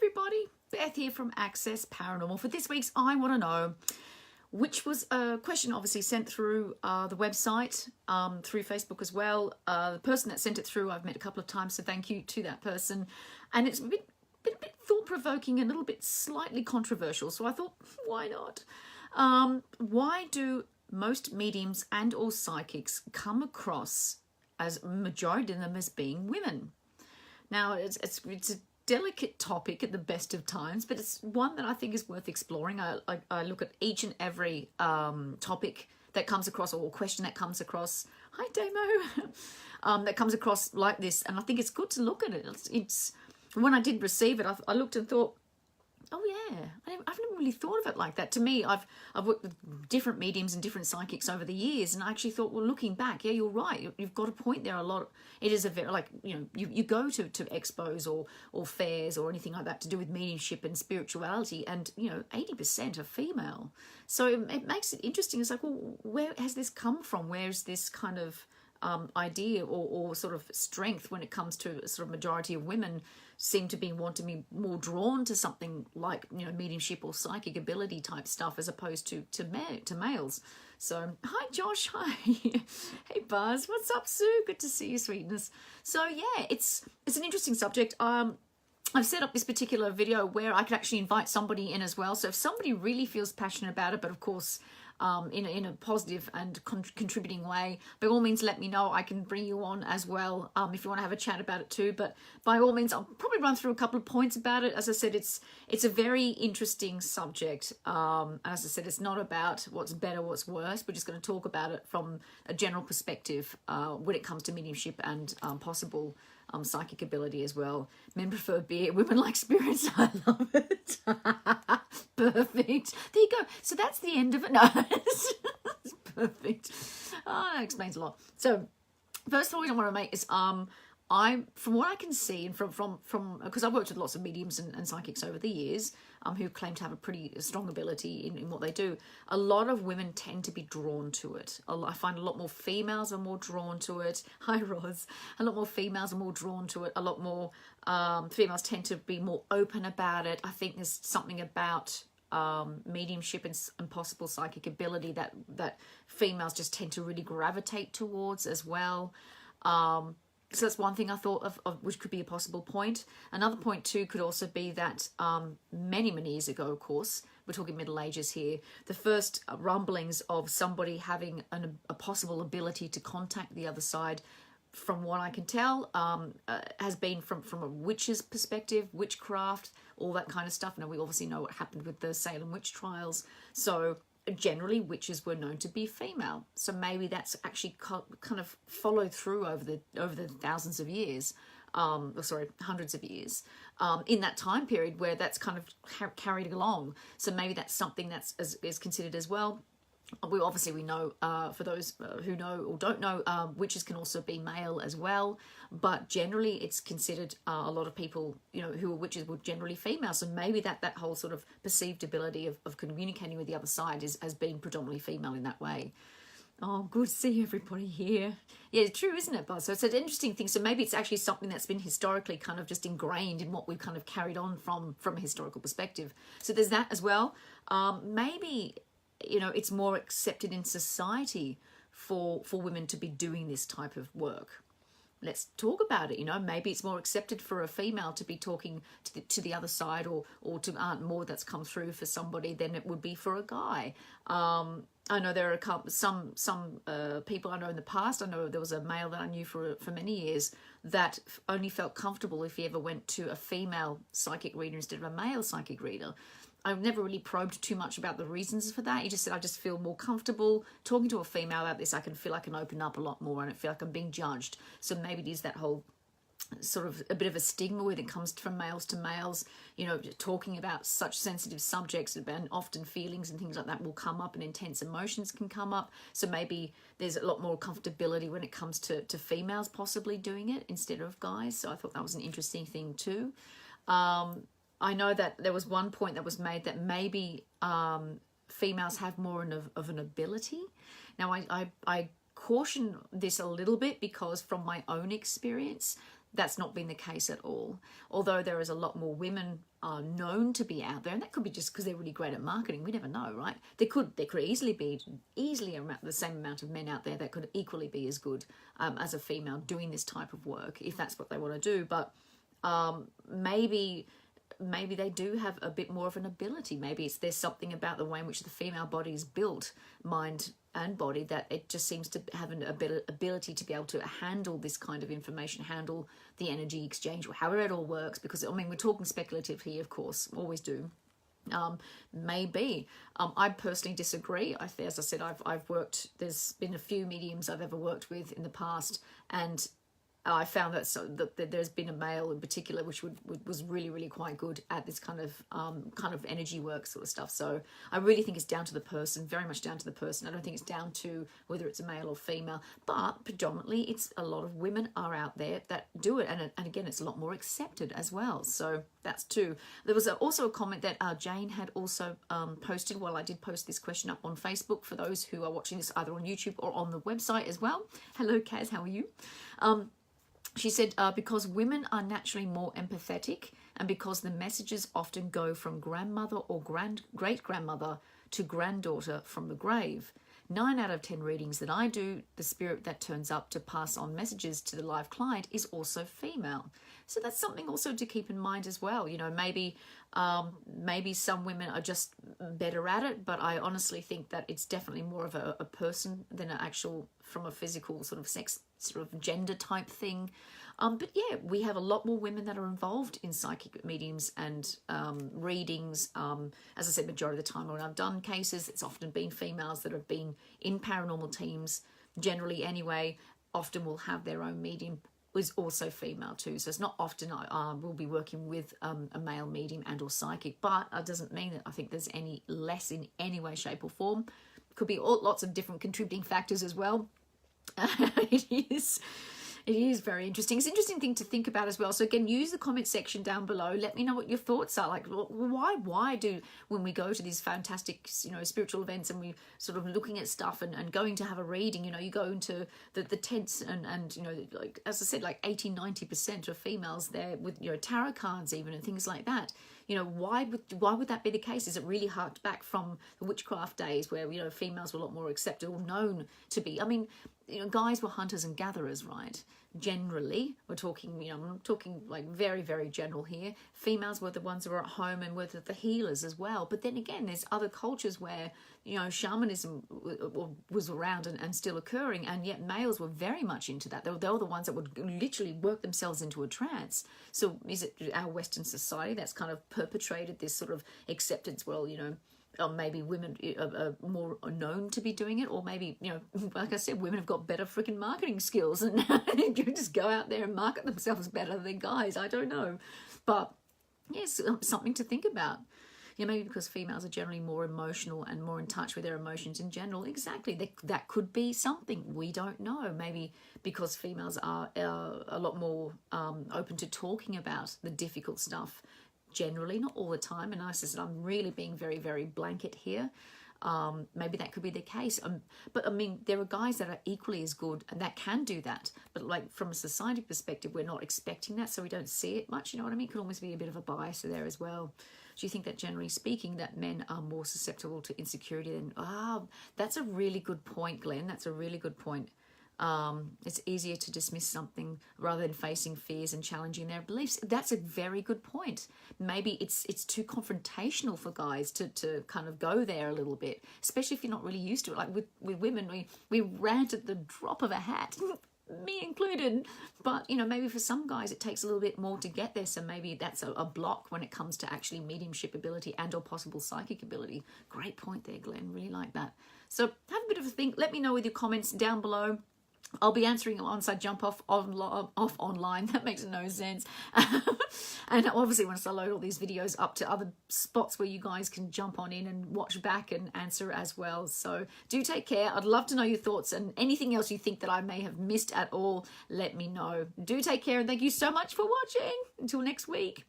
everybody, Beth here from Access Paranormal. For this week's I Want to Know, which was a question obviously sent through the website, through Facebook as well. The person that sent it through I've met a couple of times, so thank you to that person. And it's a bit thought-provoking, a little bit slightly controversial, so I thought, why not? Why do most mediums and or psychics come across as majority of them as being women? Now, it's a delicate topic at the best of times, but it's one that I think is worth exploring. I look at each and every topic that comes across, or question that comes across, hi Damo, that comes across like this, and I think it's good to look at it. It's when I did receive it, I looked and thought, oh yeah, I've never really thought of it like that. To me, I've worked with different mediums and different psychics over the years, and I actually thought, well, looking back, yeah, you're right. You've got a point there. It is a very, like, you go to expos or fairs or anything like that to do with mediumship and spirituality, and 80% are female. So it makes it interesting. It's like, well, where has this come from? Where's this kind of idea or sort of strength when it comes to a sort of majority of women seem to be wanting me more drawn to something like mediumship or psychic ability type stuff as opposed to males. So hi Josh, hi. Hey Buzz, what's up Sue? Good to see you, sweetness. So yeah, it's an interesting subject. I've set up this particular video where I could actually invite somebody in as well. So if somebody really feels passionate about it, but of course in a positive and contributing way, by all means let me know. I can bring you on as well if you want to have a chat about it too. But by all means, I'll probably run through a couple of points about it. As I said, it's a very interesting subject. As I said, it's not about what's better, what's worse. We're just going to talk about it from a general perspective when it comes to mediumship and possible psychic ability as well. Men prefer beer, women like spirits. I love it. Perfect. There you go. So that's the end of it. No, it's perfect. Oh, that explains a lot. So first point I want to make is from what I can see, and from because I've worked with lots of mediums and psychics over the years, who claim to have a pretty strong ability in what they do, a lot of women tend to be drawn to it. I find a lot more females are more drawn to it. Hi Roz. A lot more females are more drawn to it. A lot more females tend to be more open about it. I think there's something about mediumship and possible psychic ability that females just tend to really gravitate towards as well. So that's one thing I thought of, which could be a possible point. Another point too could also be that many years ago, of course, we're talking Middle Ages here, the first rumblings of somebody having a possible ability to contact the other side, from what I can tell, has been from a witch's perspective, witchcraft, all that kind of stuff. Now, we obviously know what happened with the Salem witch trials. So generally, witches were known to be female. So maybe that's actually kind of followed through over the thousands of years, hundreds of years, in that time period where that's kind of carried along. So maybe that's something that's is considered as well. We know, for those who know or don't know, witches can also be male as well, but generally it's considered, a lot of people who are witches were generally female. So maybe that whole sort of perceived ability of communicating with the other side has been predominantly female in that way. Oh, good to see everybody here. Yeah, it's true, isn't it, Buzz? So it's an interesting thing. So maybe it's actually something that's been historically kind of just ingrained in what we've kind of carried on from a historical perspective. So there's that as well. Maybe it's more accepted in society for women to be doing this type of work. Let's talk about it. Maybe it's more accepted for a female to be talking to the other side or to Aunt Maud that's come through for somebody than it would be for a guy. I know there are some people I know in the past. I know there was a male that I knew for many years that only felt comfortable if he ever went to a female psychic reader instead of a male psychic reader. I've never really probed too much about the reasons for that. He just said, I just feel more comfortable talking to a female about this. I can feel I can open up a lot more and I feel like I'm being judged. So maybe it is that whole sort of a bit of a stigma when it comes from males to males, talking about such sensitive subjects, and often feelings and things like that will come up and intense emotions can come up. So maybe there's a lot more comfortability when it comes to females possibly doing it instead of guys. So I thought that was an interesting thing too. I know that there was one point that was made that maybe females have more of an ability. Now, I caution this a little bit because from my own experience, that's not been the case at all. Although there is a lot more women known to be out there, and that could be just because they're really great at marketing. We never know, right? There could easily be the same amount of men out there that could equally be as good as a female doing this type of work, if that's what they want to do. But maybe they do have a bit more of an ability. Maybe there's something about the way in which the female body is built, mind and body, that it just seems to have an ability to be able to handle this kind of information, handle the energy exchange, or however it all works. Because, I memean, we're talking speculative here, of course, always do. Maybe. I personally disagree. As I said, I've worked, there's been a few mediums I've ever worked with in the past, and I found that there's been a male in particular which was really, really quite good at this kind of energy work sort of stuff. So I really think it's down to the person, very much down to the person. I don't think it's down to whether it's a male or female, but predominantly it's a lot of women are out there that do it, and again, it's a lot more accepted as well. So that's two. There was also a comment that Jane had also posted. Well, I did post this question up on Facebook for those who are watching this either on YouTube or on the website as well. Hello, Kaz, how are you? She said, because women are naturally more empathetic, and because the messages often go from grandmother or great-grandmother to granddaughter from the grave. 9 out of 10 readings that I do, the spirit that turns up to pass on messages to the live client is also female. So that's something also to keep in mind as well. You know, maybe some women are just better at it, but I honestly think that it's definitely more of a person than an actual, from a physical sort of sex, sort of gender type thing. But yeah, we have a lot more women that are involved in psychic mediums and readings. As I said, majority of the time when I've done cases, it's often been females that have been in paranormal teams, generally anyway, often will have their own medium, is also female too. So it's not often we'll be working with a male medium and or psychic, but it doesn't mean that I think there's any less in any way, shape or form. Could be lots of different contributing factors as well. It is very interesting. It's an interesting thing to think about as well. So again, use the comment section down below. Let me know what your thoughts are. Like, why do, when we go to these fantastic, spiritual events and we sort of looking at stuff and going to have a reading, you go into the tents and like, as I said, like 80-90% of females there with, tarot cards even and things like that. Why would that be the case? Is it really harked back from the witchcraft days where, females were a lot more accepted or known to be? I mean, guys were hunters and gatherers, right? Generally, we're talking, I'm talking like very, very general here. Females were the ones who were at home and were the healers as well. But then again, there's other cultures where, shamanism was around and still occurring, and yet males were very much into that. They were the ones that would literally work themselves into a trance. So is it our Western society that's kind of perpetrated this sort of acceptance? Well, or maybe women are more known to be doing it, or maybe, like I said, women have got better freaking marketing skills and you just go out there and market themselves better than guys. I don't know. But yes, something to think about. Maybe because females are generally more emotional and more in touch with their emotions in general. Exactly. That could be something. We don't know. Maybe because females are a lot more open to talking about the difficult stuff. Generally, not all the time, and I said I'm really being very, very blanket here. Maybe that could be the case. But I mean, there are guys that are equally as good and that can do that. But like from a society perspective, we're not expecting that, so we don't see it much. You know what I mean? It could almost be a bit of a bias there as well. Do you think that generally speaking, that men are more susceptible to insecurity than? That's a really good point, Glenn. That's a really good point. It's easier to dismiss something rather than facing fears and challenging their beliefs. That's a very good point. Maybe it's too confrontational for guys to kind of go there a little bit, especially if you're not really used to it. Like with women, we rant at the drop of a hat, me included. But, maybe for some guys it takes a little bit more to get there. So maybe that's a block when it comes to actually mediumship ability and or possible psychic ability. Great point there, Glenn. Really like that. So have a bit of a think. Let me know with your comments down below. I'll be answering once I jump off online. That makes no sense. And obviously once I load all these videos up to other spots where you guys can jump on in and watch back and answer as well. So do take care. I'd love to know your thoughts, and anything else you think that I may have missed at all, let me know. Do take care, and thank you so much for watching. Until next week.